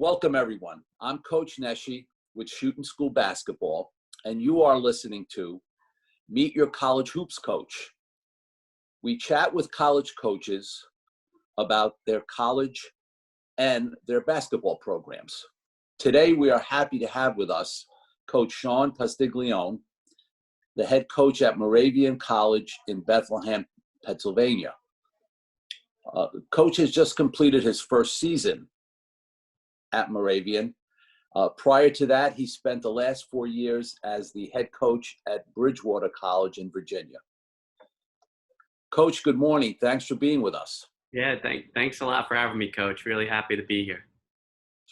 Welcome, everyone. I'm Coach Neshi with Shooting School Basketball, and you are listening to Meet Your College Hoops Coach. We chat with college coaches about their college and their basketball programs. Today, we are happy to have with us Coach Shawn Postiglione, the head coach at Moravian College in Bethlehem, Pennsylvania. Coach has just completed his first season at Moravian. Prior to that, he spent the last 4 years as the head coach at Bridgewater College in Virginia. Coach, good morning. Thanks for being with us. Yeah, thanks a lot for having me, Coach. Really happy to be here.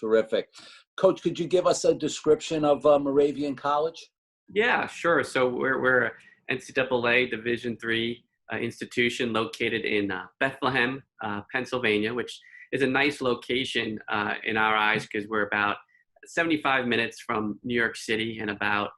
Terrific. Coach, could you give us a description of Moravian College? Yeah, sure. So we're a NCAA Division III institution located in Bethlehem, Pennsylvania, which is a nice location in our eyes because we're about 75 minutes from New York City and about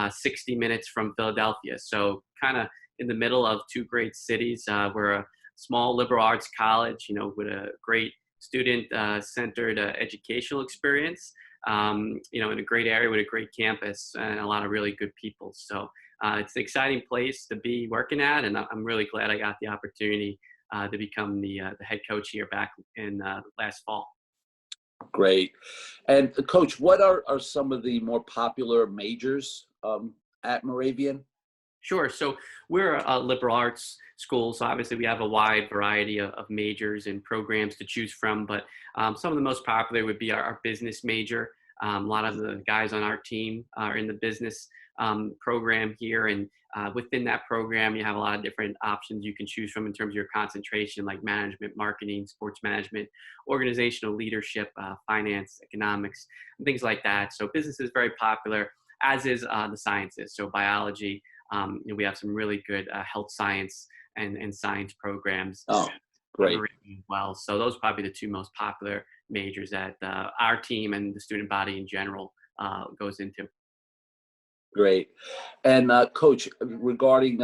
60 minutes from Philadelphia. So kind of in the middle of two great cities. We're a small liberal arts college, with a great student-centered educational experience, in a great area with a great campus and a lot of really good people. So it's an exciting place to be working at, and I'm really glad I got the opportunity to become the head coach here back in last fall. Great. And Coach, what are some of the more popular majors at Moravian? Sure. So we're a liberal arts school, so obviously we have a wide variety of majors and programs to choose from, but some of the most popular would be our business major. A lot of the guys on our team are in the business program here, and within that program, you have a lot of different options you can choose from in terms of your concentration, like management, marketing, sports management, organizational leadership, finance, economics, and things like that. So business is very popular, as is the sciences. So biology, we have some really good health science and science programs. Oh, great. As well. So those are probably the two most popular majors that our team and the student body in general goes into. Great. And Coach, regarding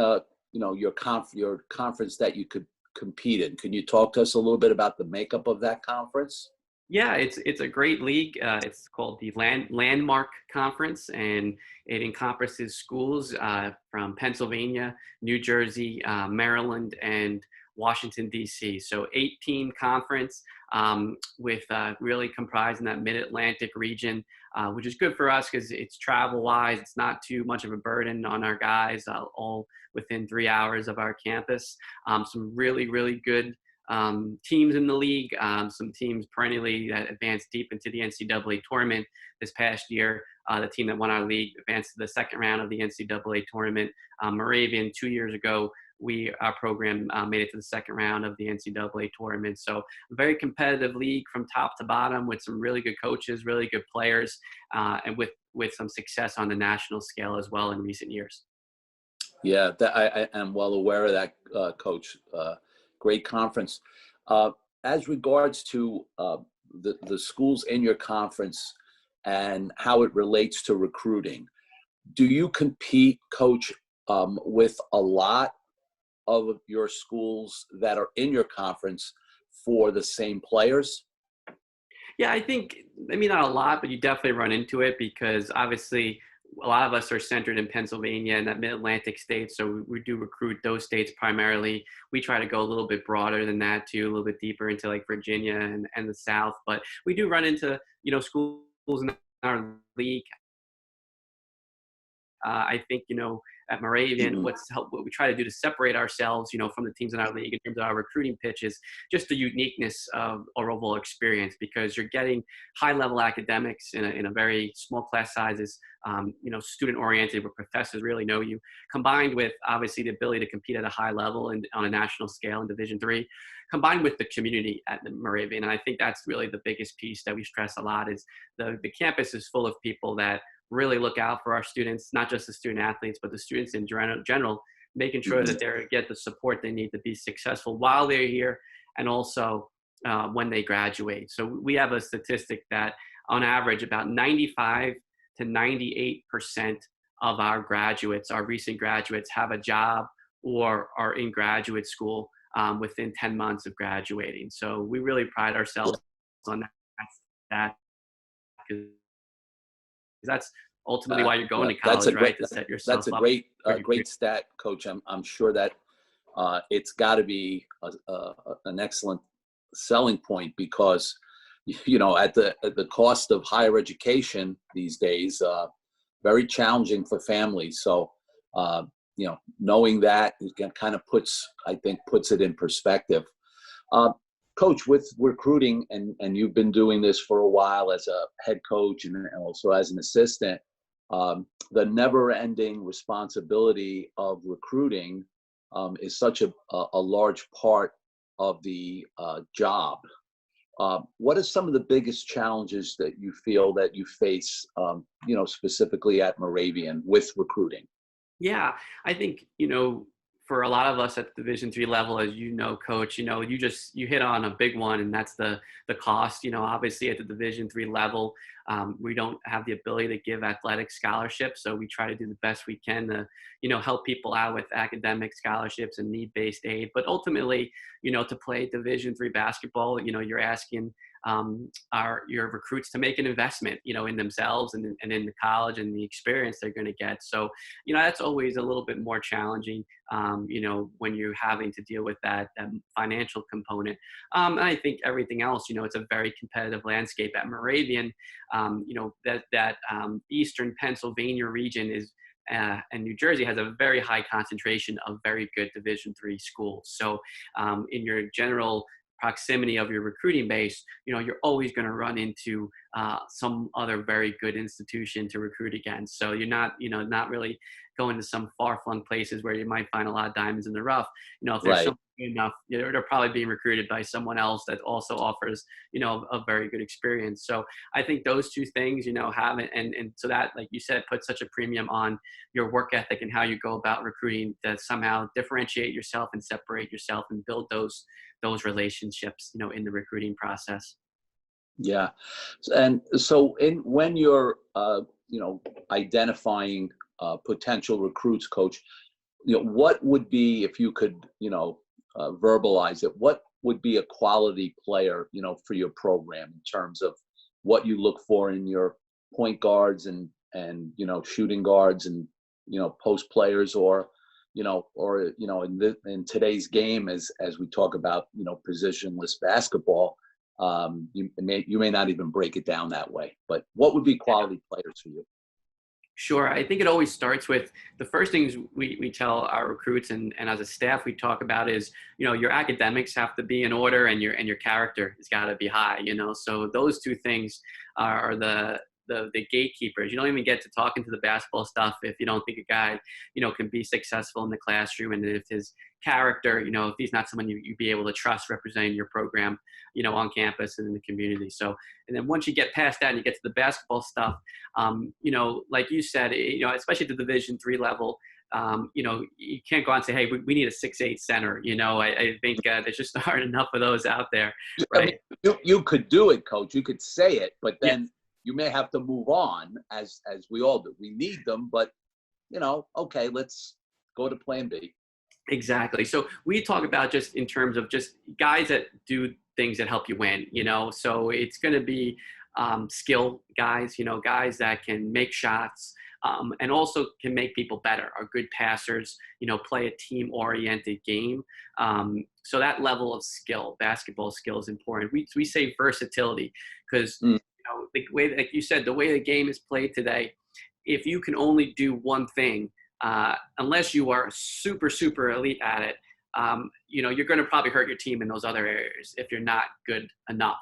your conference that you could compete in, can you talk to us a little bit about the makeup of that conference? Yeah, it's a great league. It's called the Landmark Conference, and it encompasses schools from Pennsylvania, New Jersey, Maryland, and Washington, D.C. So 8-team conference with really comprising that mid-Atlantic region, which is good for us because it's travel-wise. It's not too much of a burden on our guys, all within 3 hours of our campus. Some really, really good teams in the league, some teams perennially that advanced deep into the NCAA tournament. This past year, the team that won our league advanced to the second round of the NCAA tournament. Moravian, 2 years ago, our program made it to the second round of the NCAA tournament. So a very competitive league from top to bottom with some really good coaches, really good players, and with some success on the national scale as well in recent years. Yeah, I am well aware of that, Coach. Great conference. As regards to the schools in your conference and how it relates to recruiting, do you compete, Coach, with a lot of your schools that are in your conference for the same players? Yeah, I think, not a lot, but you definitely run into it because obviously a lot of us are centered in Pennsylvania and that mid-Atlantic states, so we do recruit those states primarily. We try to go a little bit broader than that too, a little bit deeper into like Virginia and the South, but we do run into, schools in our league. I think, at Moravian, what we try to do to separate ourselves, from the teams in our league in terms of our recruiting pitches, just the uniqueness of our overall experience, because you're getting high-level academics in a very small class sizes, student-oriented, where professors really know you, combined with obviously the ability to compete at a high level and on a national scale in Division III, combined with the community at the Moravian. And I think that's really the biggest piece that we stress a lot is the campus is full of people that really look out for our students, not just the student athletes, but the students in general, making sure that they get the support they need to be successful while they're here and also when they graduate. So we have a statistic that on average about 95 to 98% of our graduates, our recent graduates, have a job or are in graduate school within 10 months of graduating. So we really pride ourselves on that because that's ultimately why you're going to That's a college, great right? To set that's yourself a up great for your career. great stat, Coach. I'm sure that it's got to be an excellent selling point because at the cost of higher education these days, very challenging for families. So knowing that it kind of puts it in perspective. Uh, Coach, with recruiting, and you've been doing this for a while as a head coach and also as an assistant, the never-ending responsibility of recruiting is such a large part of the job. What are some of the biggest challenges that you feel that you face, specifically at Moravian with recruiting? Yeah, I think, for a lot of us at the Division 3 level, as you know, coach, you hit on a big one, and that's the cost. Obviously at the Division 3 level, we don't have the ability to give athletic scholarships, so we try to do the best we can to, help people out with academic scholarships and need-based aid. But ultimately, to play Division 3 basketball, you're asking your recruits to make an investment, in themselves and in the college and the experience they're going to get. So, that's always a little bit more challenging, when you're having to deal with that financial component. And I think everything else, it's a very competitive landscape at Moravian. Eastern Pennsylvania region is and New Jersey has a very high concentration of very good Division 3 schools. So in your general proximity of your recruiting base, you're always going to run into some other very good institution to recruit against. So you're not really going to some far-flung places where you might find a lot of diamonds in the rough. If there's Right. something good enough, they're probably being recruited by someone else that also offers, a very good experience. So I think those two things, have it, and so that, like you said, puts such a premium on your work ethic and how you go about recruiting to somehow differentiate yourself and separate yourself and build those relationships, in the recruiting process. Yeah. And so when you're identifying potential recruits, Coach, what would be, if you could, verbalize it, what would be a quality player, for your program in terms of what you look for in your point guards and shooting guards and post players, or in today's game, as we talk about positionless basketball, you may not even break it down that way, but what would be quality players for you? Sure. I think it always starts with the first things we tell our recruits and as a staff we talk about is, your academics have to be in order and your character has got to be high, so those two things are the gatekeepers. You don't even get to talking to the basketball stuff if you don't think a guy, can be successful in the classroom, and if his character, if he's not someone you'd be able to trust representing your program, on campus and in the community. So, and then once you get past that and you get to the basketball stuff, like you said, especially at the Division 3 level, you can't go out and say, hey, we need a 6'8" center. I think there's just aren't enough of those out there, I mean, right? you could do it, Coach. You could say it, but Yeah. then you may have to move on, as we all do. We need them, but okay, let's go to Plan B. Exactly. So we talk about just in terms of just guys that do things that help you win, so it's going to be skill guys, guys that can make shots, and also can make people better, are good passers, play a team oriented game. So that level of skill, basketball skill, is important. We say versatility because, Mm. the way, like you said, the way the game is played today, if you can only do one thing, unless you are super, super elite at it, you're going to probably hurt your team in those other areas if you're not good enough.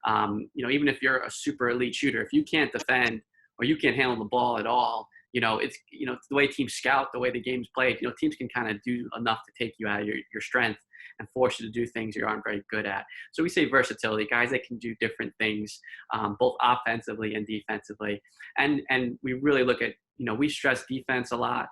Even if you're a super elite shooter, if you can't defend or you can't handle the ball at all, it's the way teams scout, the way the game's played. Teams can kind of do enough to take you out of your strength and force you to do things you aren't very good at. So we say versatility, guys that can do different things, both offensively and defensively. And we really look at, we stress defense a lot.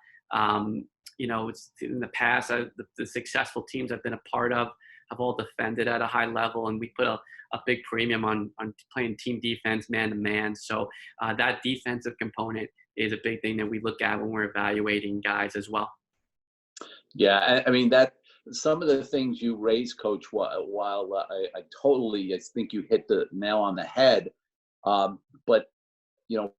It's in the past, the successful teams I've been a part of have all defended at a high level, and we put a big premium on playing team defense, man to man. So that defensive component is a big thing that we look at when we're evaluating guys as well. Yeah, I mean that some of the things you raised, Coach, while I totally, I think you hit the nail on the head. But you know,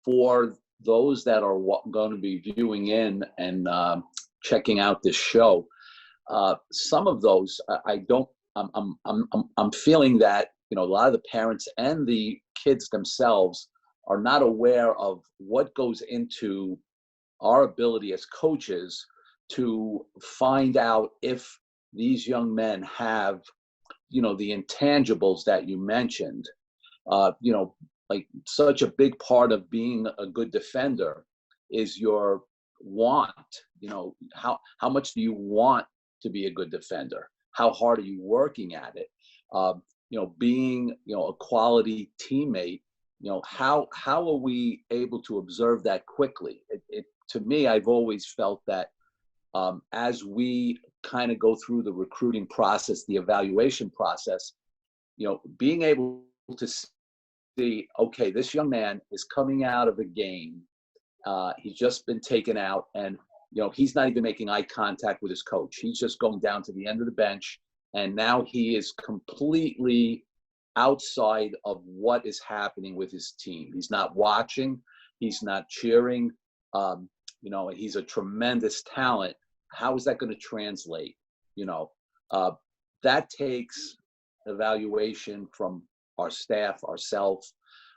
for those that are going to be viewing in and checking out this show, some of those I don't. I'm feeling that, you know, a lot of the parents and the kids themselves are not aware of what goes into our ability as coaches to find out if these young men have, you know, the intangibles that you mentioned. You know, like such a big part of being a good defender is your want. You know, how much do you want to be a good defender? How hard are you working at it? You know, being, you know, a quality teammate. You know, how are we able to observe that quickly? It to me, I've always felt that as we kind of go through the recruiting process, the evaluation process, you know, being able to see, okay, this young man is coming out of a game. He's just been taken out, and you know, he's not even making eye contact with his coach. He's just going down to the end of the bench, and now he is completely outside of what is happening with his team. He's not watching. He's not cheering. You know, he's a tremendous talent. How is that going to translate? You know, that takes evaluation from our staff, ourselves,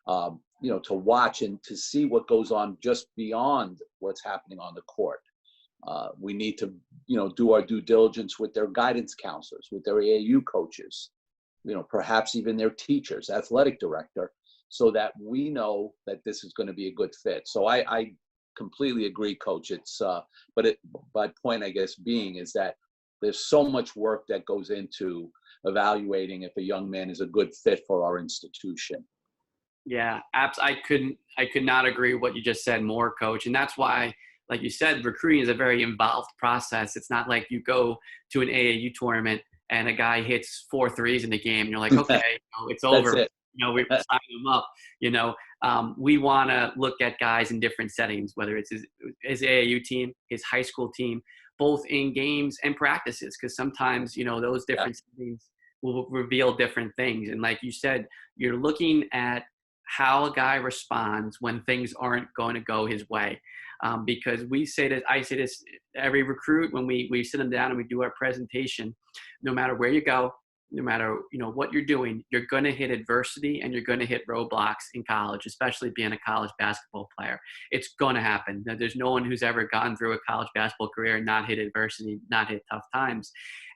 you know, to watch and to see what goes on just beyond what's happening on the court. We need to, you know, do our due diligence with their guidance counselors, with their AAU coaches, you know, perhaps even their teachers, athletic director, so that we know that this is going to be a good fit. So I completely agree, Coach. It's, but my point, I guess, being is that there's so much work that goes into evaluating if a young man is a good fit for our institution. Yeah, I could not agree with what you just said more, Coach. And that's why, like you said, recruiting is a very involved process. It's not like you go to an AAU tournament and a guy hits 4 threes in the game and you're like, okay, you know, it's over. That's it. You know, we're signing him up. You know, we want to look at guys in different settings, whether it's his AAU team, his high school team, both in games and practices, because sometimes, you know, those different settings will reveal different things. And like you said, you're looking at how a guy responds when things aren't going to go his way. Because I say this every recruit when we sit them down and we do our presentation. No matter where you go, no matter, you know, what you're doing, you're going to hit adversity and you're going to hit roadblocks in college, especially being a college basketball player. It's going to happen. There's no one who's ever gone through a college basketball career and not hit adversity, not hit tough times.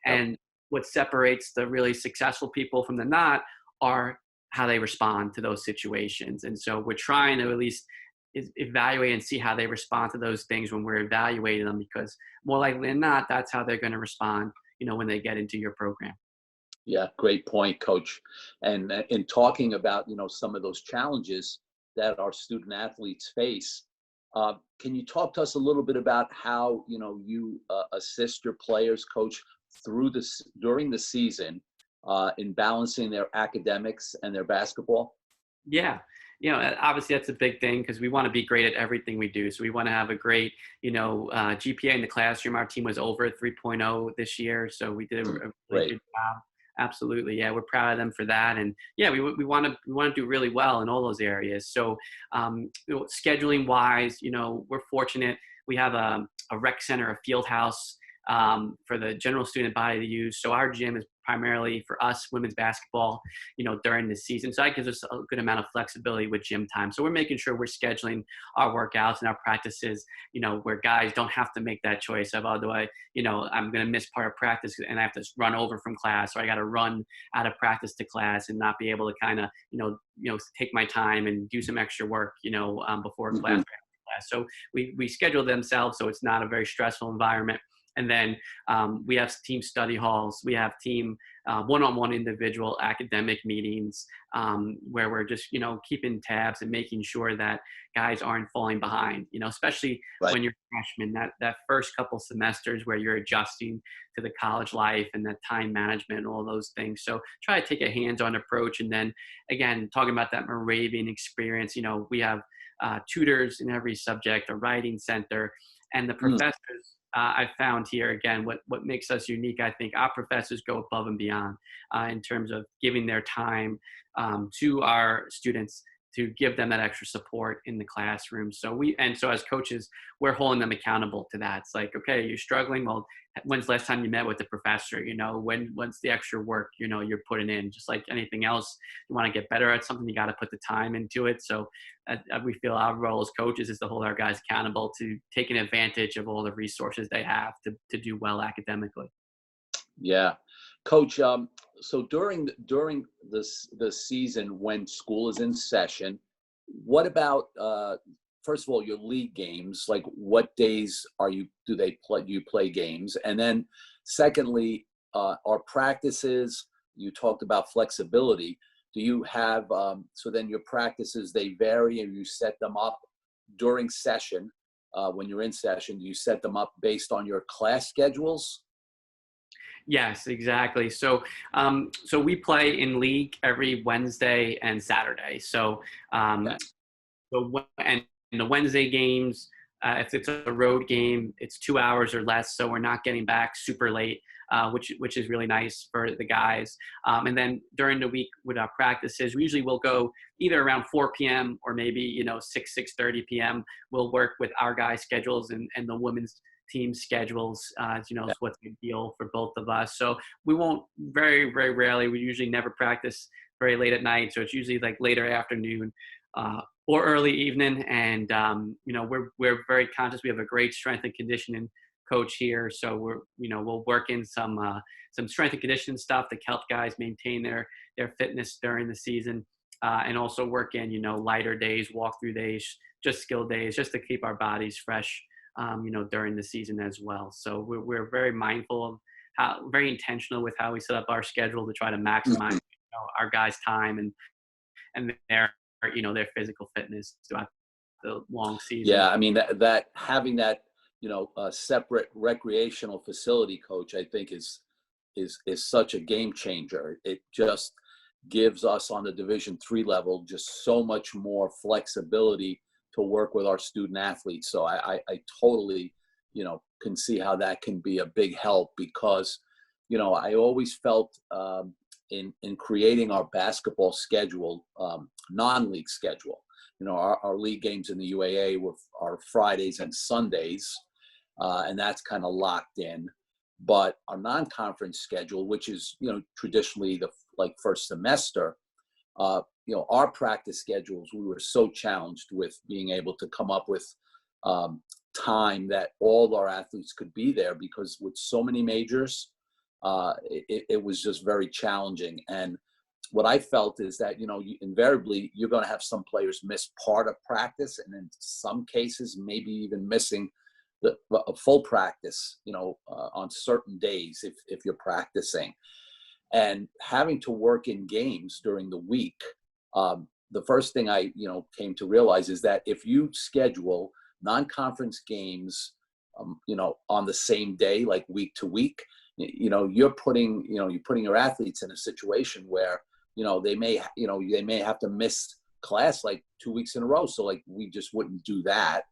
And what separates the really successful people from the not are how they respond to those situations. And so we're trying to at least evaluate and see how they respond to those things when we're evaluating them, because more likely than not, that's how they're going to respond, you know, when they get into your program. Yeah, great point, Coach. And in talking about, you know, some of those challenges that our student athletes face, can you talk to us a little bit about how, you know, you assist your players, Coach, during the season in balancing their academics and their basketball? Yeah. You know, obviously that's a big thing because we want to be great at everything we do. So we want to have a great, you know, GPA in the classroom. Our team was over 3.0 this year. So we did a really good job. Absolutely. Yeah. We're proud of them for that. And yeah, we want to do really well in all those areas. So you know, scheduling wise, you know, we're fortunate. We have a rec center, a field house for the general student body to use. So our gym is primarily for us women's basketball, you know, during the season. So that gives us a good amount of flexibility with gym time. So we're making sure we're scheduling our workouts and our practices, you know, where guys don't have to make that choice of, oh, you know, I'm going to miss part of practice and I have to run over from class, or I got to run out of practice to class and not be able to kind of, you know, take my time and do some extra work, you know, before class. So we schedule themselves so it's not a very stressful environment. And then we have team study halls. We have team one-on-one individual academic meetings where we're just, you know, keeping tabs and making sure that guys aren't falling behind, you know, especially when you're a freshman, that first couple semesters where you're adjusting to the college life and that time management and all those things. So try to take a hands-on approach. And then again, talking about that Moravian experience, you know, we have tutors in every subject, a writing center, and the professors. I've found here, again, what makes us unique, I think our professors go above and beyond in terms of giving their time to our students to give them that extra support in the classroom. So as coaches, we're holding them accountable to that. It's like, okay, you're struggling. Well, when's the last time you met with the professor? When's the extra work, you're putting in? Just like anything else, you want to get better at something, you got to put the time into it. So we feel our role as coaches is to hold our guys accountable to taking advantage of all the resources they have to do well academically. Yeah, Coach. So during the season when school is in session, what about first of all your league games? Like, what days do you play games? And then secondly, our practices. You talked about flexibility. Do you have so then your practices, they vary and you set them up during session? When you're in session, do you set them up based on your class schedules? Yes, exactly. So we play in league every Wednesday and Saturday. Okay. And the Wednesday games, if it's a road game, it's 2 hours or less. So we're not getting back super late, which is really nice for the guys. And then during the week with our practices, we usually will go either around 4 p.m. or maybe, 6:30 p.m. We'll work with our guys' schedules and the women's team schedules, is what's ideal for both of us. So we won't very, very rarely, we usually never practice very late at night. So it's usually like later afternoon or early evening. And, we're very conscious. We have a great strength and conditioning coach here. So we'll work in some strength and conditioning stuff to help guys maintain their fitness during the season. And also work in, lighter days, walkthrough days, just skill days, just to keep our bodies fresh, during the season as well. So we're very mindful of very intentional with how we set up our schedule to try to maximize, our guys' time and their physical fitness throughout the long season. Yeah, I mean that having that separate recreational facility, Coach, I think is such a game changer. It just gives us on the Division III level just so much more flexibility to work with our student athletes. So I totally, can see how that can be a big help because, I always felt in creating our basketball schedule, non-league schedule, our league games in the UAA are Fridays and Sundays, and that's kind of locked in. But our non-conference schedule, which is, traditionally the first semester, our practice schedules, we were so challenged with being able to come up with time that all our athletes could be there because with so many majors, it was just very challenging. And what I felt is that, invariably you're going to have some players miss part of practice and in some cases, maybe even missing a full practice, on certain days if you're practicing. And having to work in games during the week, the first thing I, came to realize is that if you schedule non-conference games, on the same day, like week to week, you're putting your athletes in a situation where, they may have to miss class like 2 weeks in a row. So like, we just wouldn't do that.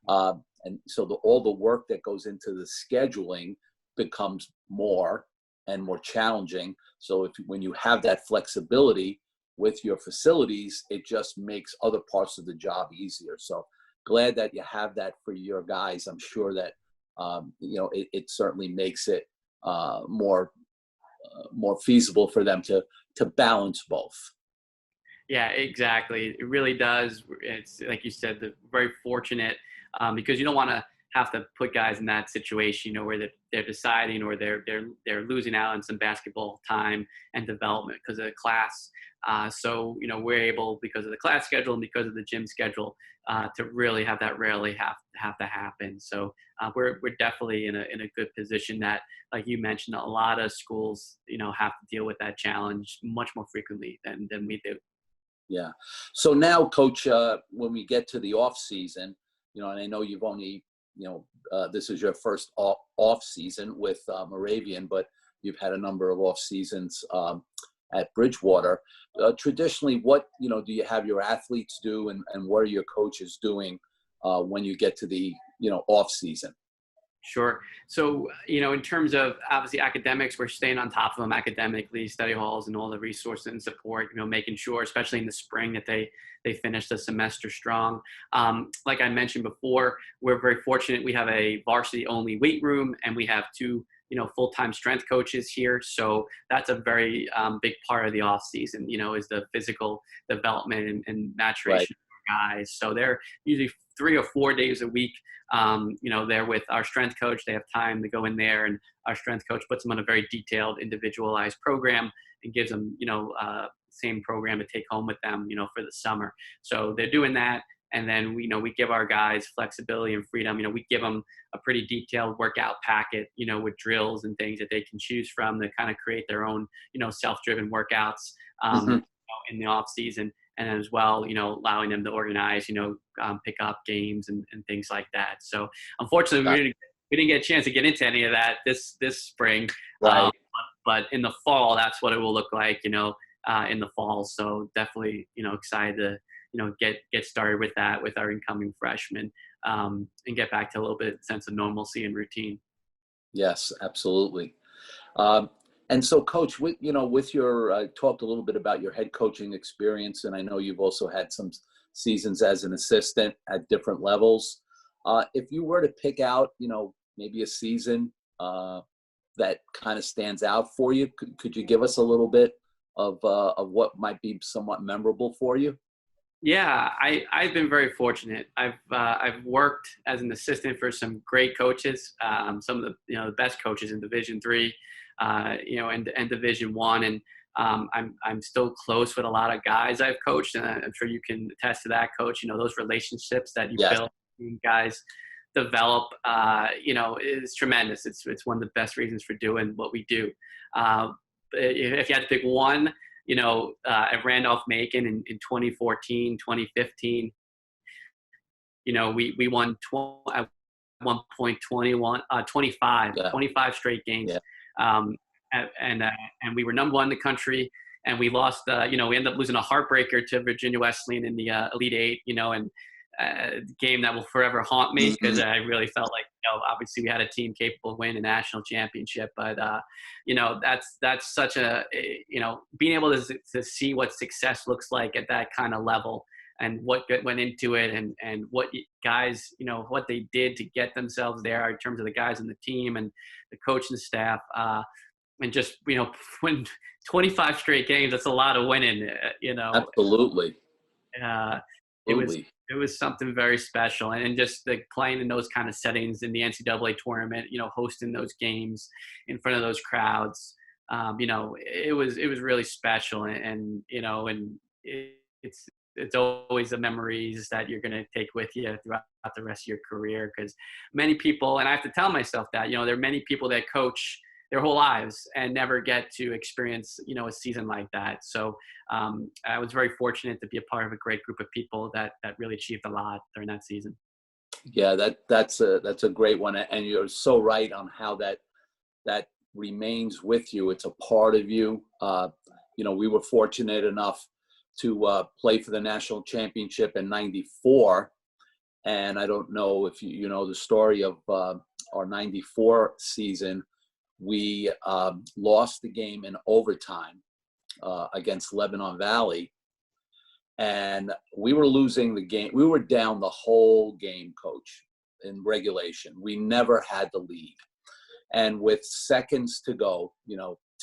And so all the work that goes into the scheduling becomes more and more challenging. So when you have that flexibility with your facilities, it just makes other parts of the job easier. So glad that you have that for your guys. I'm sure that, it certainly makes it more feasible for them to balance both. Yeah, exactly. It really does. It's like you said, very fortunate because you don't want to have to put guys in that situation, where they're deciding or they're losing out on some basketball time and development because of the class. So we're able, because of the class schedule and because of the gym schedule, to really have that rarely have to happen. So we're definitely in a good position that, like you mentioned, a lot of schools have to deal with that challenge much more frequently than we do. Yeah. So now, Coach, when we get to the off season, and I know you've only, this is your first off season with Moravian, but you've had a number of off seasons at Bridgewater. Traditionally, what do you have your athletes do, and what are your coaches doing when you get to the off season? Sure. So, in terms of obviously academics, we're staying on top of them academically, study halls and all the resources and support, making sure, especially in the spring, that they finish the semester strong. Like I mentioned before, we're very fortunate. We have a varsity only weight room, and we have two, full-time strength coaches here. So that's a very big part of the off season, is the physical development and Right. maturation of our guys. So they're usually 3 or 4 days a week. They're with our strength coach. They have time to go in there, and our strength coach puts them on a very detailed, individualized program and gives them, same program to take home with them, for the summer. So they're doing that. And then we give our guys flexibility and freedom. We give them a pretty detailed workout packet, with drills and things that they can choose from to kind of create their own, self-driven workouts Mhm. in the off season. And as well, allowing them to organize, pick up games and things like that. So unfortunately, Got- we didn't get a chance to get into any of that this spring. Right. But in the fall, that's what it will look like, in the fall. So definitely, excited to, get started with that with our incoming freshmen, and get back to a little bit sense of normalcy and routine. Yes, absolutely. Um, and so, Coach, with your talked a little bit about your head coaching experience, and I know you've also had some seasons as an assistant at different levels. If you were to pick out, maybe a season that kind of stands out for you, could you give us a little bit of what might be somewhat memorable for you? Yeah, I've been very fortunate. I've worked as an assistant for some great coaches, some of the the best coaches in Division III, and Division I, and I'm still close with a lot of guys I've coached, and I'm sure you can attest to that, Coach. Those relationships that you Yes. build, and guys develop, is tremendous. It's one of the best reasons for doing what we do. If you had to pick one, at Randolph-Macon in 2014, 2015, we won at one point 25 Yeah. 25 straight games. Yeah. And we were number one in the country, and we lost, we ended up losing a heartbreaker to Virginia Wesleyan in the Elite Eight, and game that will forever haunt me, because Mhm. I really felt like, obviously we had a team capable of winning a national championship, but that's such a, being able to see what success looks like at that kind of level, and what went into it, and what guys, what they did to get themselves there in terms of the guys on the team and the coaching staff, and just, win 25 straight games. That's a lot of winning, Absolutely. uh, it was Absolutely. it was something very special, and just like playing in those kind of settings in the NCAA tournament, hosting those games in front of those crowds, it was really special, it's always the memories that you're going to take with you throughout the rest of your career, because many people, and I have to tell myself that, there are many people that coach their whole lives and never get to experience, a season like that. So I was very fortunate to be a part of a great group of people that really achieved a lot during that season. Yeah, that's a great one, and you're so right on how that remains with you. It's a part of you. We were fortunate enough to play for the national championship in '94, and I don't know if you know the story of our '94 season. We lost the game in overtime against Lebanon Valley, and we were losing the game. We were down the whole game, Coach, in regulation. We never had the lead. And with seconds to go,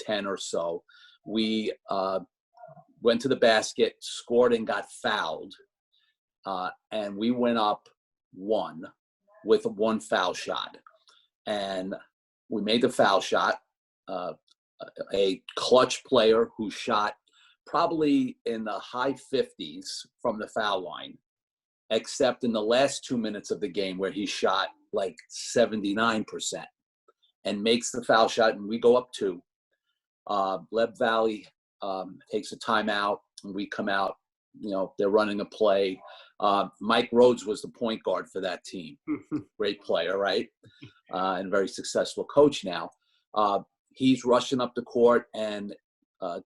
10 or so, we went to the basket, scored, and got fouled. And we went up one with one foul shot. And we made the foul shot. A clutch player who shot probably in the high 50s from the foul line, except in the last 2 minutes of the game where he shot like 79% and makes the foul shot, and we go up two. Leb Valley takes a timeout, and we come out. They're running a play. Mike Rhodes was the point guard for that team. Great player, right? And very successful coach now. He's rushing up the court and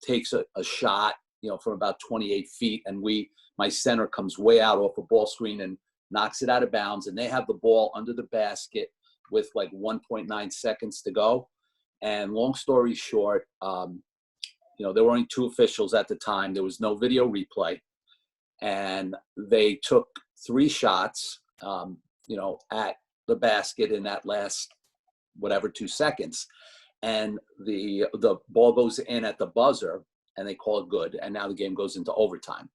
takes a shot, from about 28 feet. And my center comes way out off a ball screen and knocks it out of bounds. And they have the ball under the basket with like 1.9 seconds to go. And long story short, there were only 2 officials at the time. There was no video replay. And they took 3 shots, at the basket in that last, 2 seconds. And the ball goes in at the buzzer, and they call it good. And now the game goes into overtime.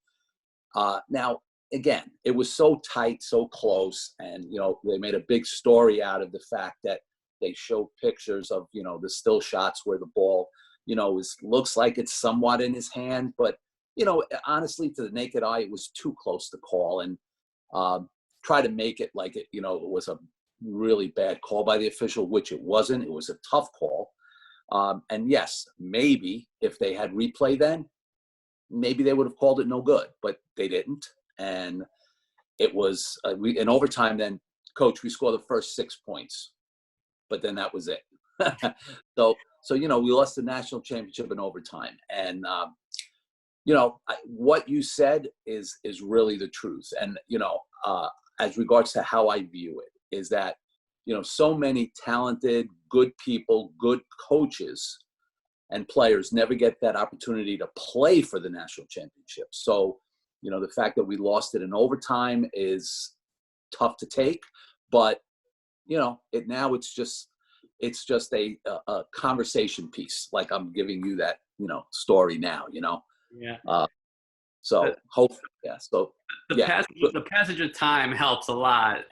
Now, again, it was so tight, so close. And, they made a big story out of the fact that they showed pictures of, the still shots where the ball, looks like it's somewhat in his hand. But, honestly, to the naked eye, it was too close to call. And try to make it like it, it was a really bad call by the official, which it wasn't. It was a tough call. And yes, maybe if they had replay then, maybe they would have called it no good, but they didn't. And it was in overtime. Then, Coach, we scored the first 6 points, but then that was it. So we lost the national championship in overtime. And what you said is really the truth. And as regards to how I view it, is that so many talented, good people, good coaches and players never get that opportunity to play for the national championship. So, the fact that we lost it in overtime is tough to take, but it's just a conversation piece. Like I'm giving you that, story now, Yeah. So hopefully, yeah. So the passage of time helps a lot,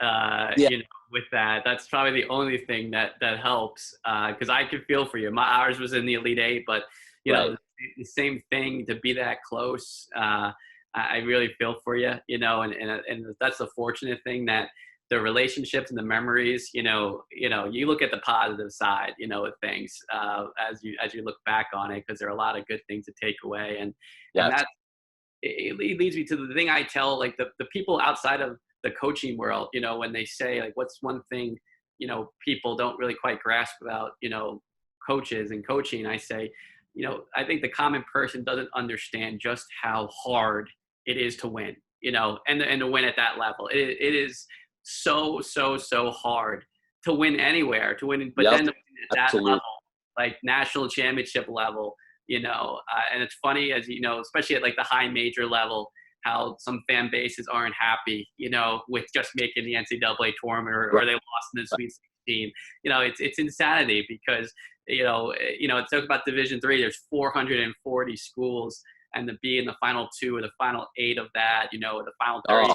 Yeah. With that. That's probably the only thing that helps, because I can feel for you. Ours was in the Elite Eight, but Right. the same thing, to be that close. I really feel for you, and that's the fortunate thing, that the relationships and the memories, you look at the positive side, of things, as you look back on it, because there are a lot of good things to take away. And that it leads me to the thing I tell, like the people outside of the coaching world, when they say, like, what's one thing, people don't really quite grasp about, coaches and coaching, I say, I think the common person doesn't understand just how hard it is to win, and to win at that level. It is so hard to win anywhere, but then to win at that level, like national championship level, and it's funny, as especially at like the high major level, how some fan bases aren't happy, with just making the NCAA tournament, or they lost in the Sweet 16. It's insanity, because it's talk about Division III. There's 440 schools, and to be in the final 2 or the final 8 of that, or the final 30.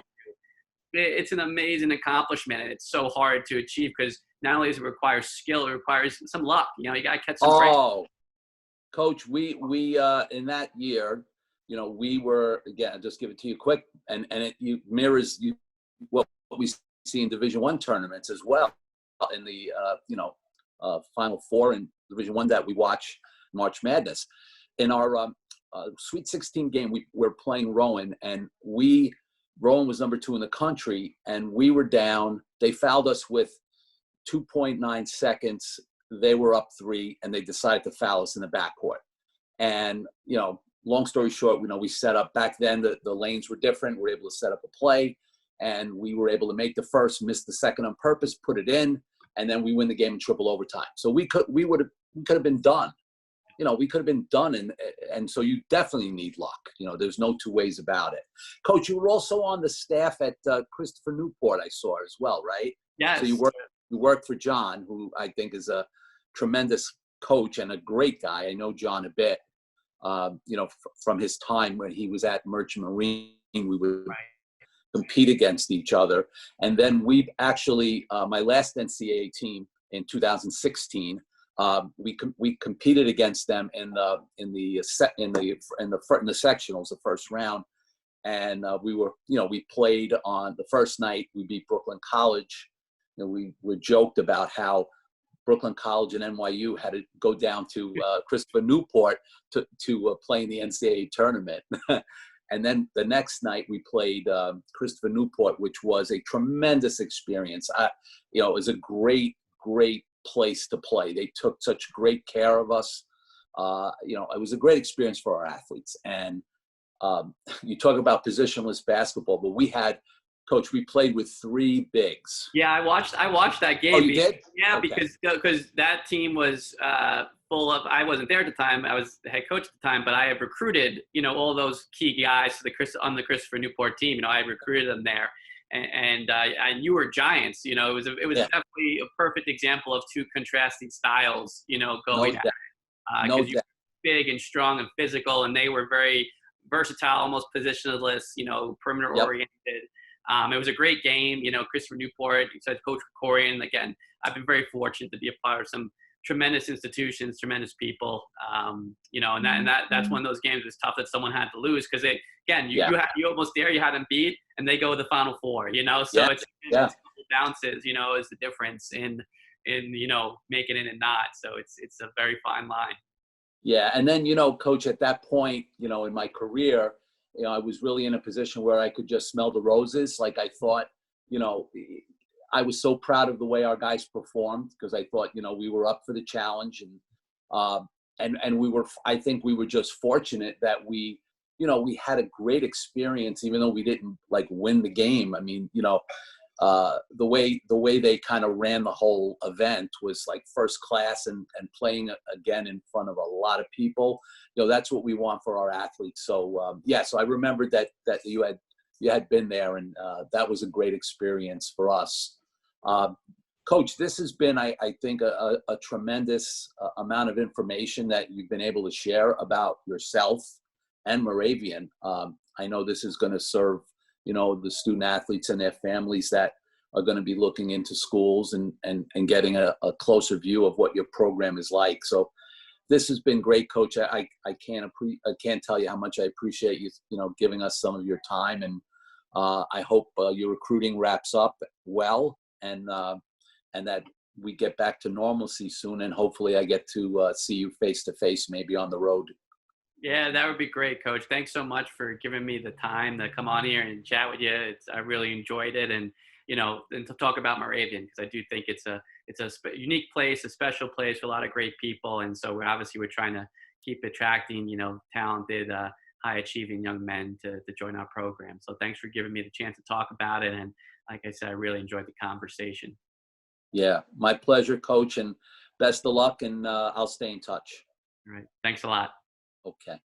It's an amazing accomplishment, and it's so hard to achieve, because not only does it require skill, it requires some luck. You got to catch some breaks. Coach, we in that year, we were, again, I'll just give it to you quick, and it mirrors what we see in Division I tournaments as well, in the Final Four in Division I that we watch March Madness. In our Sweet 16 game, we're playing Rowan, and Rowan was number 2 in the country, and we were down. They fouled us with 2.9 seconds. They were up 3, and they decided to foul us in the backcourt. And, long story short, we set up, back then the lanes were different. We were able to set up a play, and we were able to make the first, miss the second on purpose, put it in, and then we win the game in triple overtime. So we could have been done. We could have been done. And so you definitely need luck. There's no 2 ways about it. Coach, you were also on the staff at Christopher Newport, I saw as well, right? Yes. So you worked for John, who I think is a tremendous coach and a great guy. I know John a bit, from his time when he was at Merchant Marine. We would compete against each other. And then we actually, my last NCAA team in 2016, we competed against them in the sectionals, the first round. And we played on the first night. We beat Brooklyn College. We joked about how Brooklyn College and NYU had to go down to Christopher Newport to play in the NCAA tournament. And then the next night we played Christopher Newport, which was a tremendous experience. It was a great place to play. They took such great care of us. It was a great experience for our athletes. And you talk about positionless basketball, but we had Coach, we played with 3 bigs. Yeah, I watched that game. Oh, you did? Yeah, Okay. because that team was full of. I wasn't there at the time. I was the head coach at the time, but I had recruited, all those key guys to on the Christopher Newport team. I had recruited them there, and you were giants. It was Yeah. definitely a perfect example of 2 contrasting styles. No Going at doubt. No because you doubt. were big and strong and physical, and they were very versatile, almost positionless. Perimeter Yep. oriented. It was a great game. Christopher Newport, said Coach Krikorian. Again, I've been very fortunate to be a part of some tremendous institutions, tremendous people. That's one of those games. It's tough that someone had to lose because you almost there. You had them beat, and they go to the Final Four. So Yeah. it's bounces. Is the difference in making it and not. So it's a very fine line. Yeah. And then, Coach, at that point, in my career, I was really in a position where I could just smell the roses. Like I thought, I was so proud of the way our guys performed because I thought, we were up for the challenge, and I think we were just fortunate that we had a great experience, even though we didn't like win the game. I mean, the way they kind of ran the whole event was like first class, and playing again in front of a lot of people. That's what we want for our athletes. So so I remembered that you had been there, and that was a great experience for us. Coach, this has been, I think, a tremendous amount of information that you've been able to share about yourself and Moravian. I know this is going to serve the student athletes and their families that are going to be looking into schools and getting a closer view of what your program is like. So this has been great, Coach. I can't tell you how much I appreciate you, giving us some of your time. And I hope your recruiting wraps up well, and that we get back to normalcy soon. And hopefully I get to see you face to face, maybe on the road. Yeah, that would be great, Coach. Thanks so much for giving me the time to come on here and chat with you. I really enjoyed it, and and to talk about Moravian, because I do think it's a unique place, a special place for a lot of great people, and so we're trying to keep attracting talented, high achieving young men to join our program. So thanks for giving me the chance to talk about it, and like I said, I really enjoyed the conversation. Yeah, my pleasure, Coach, and best of luck, and I'll stay in touch. All right, thanks a lot. Okay.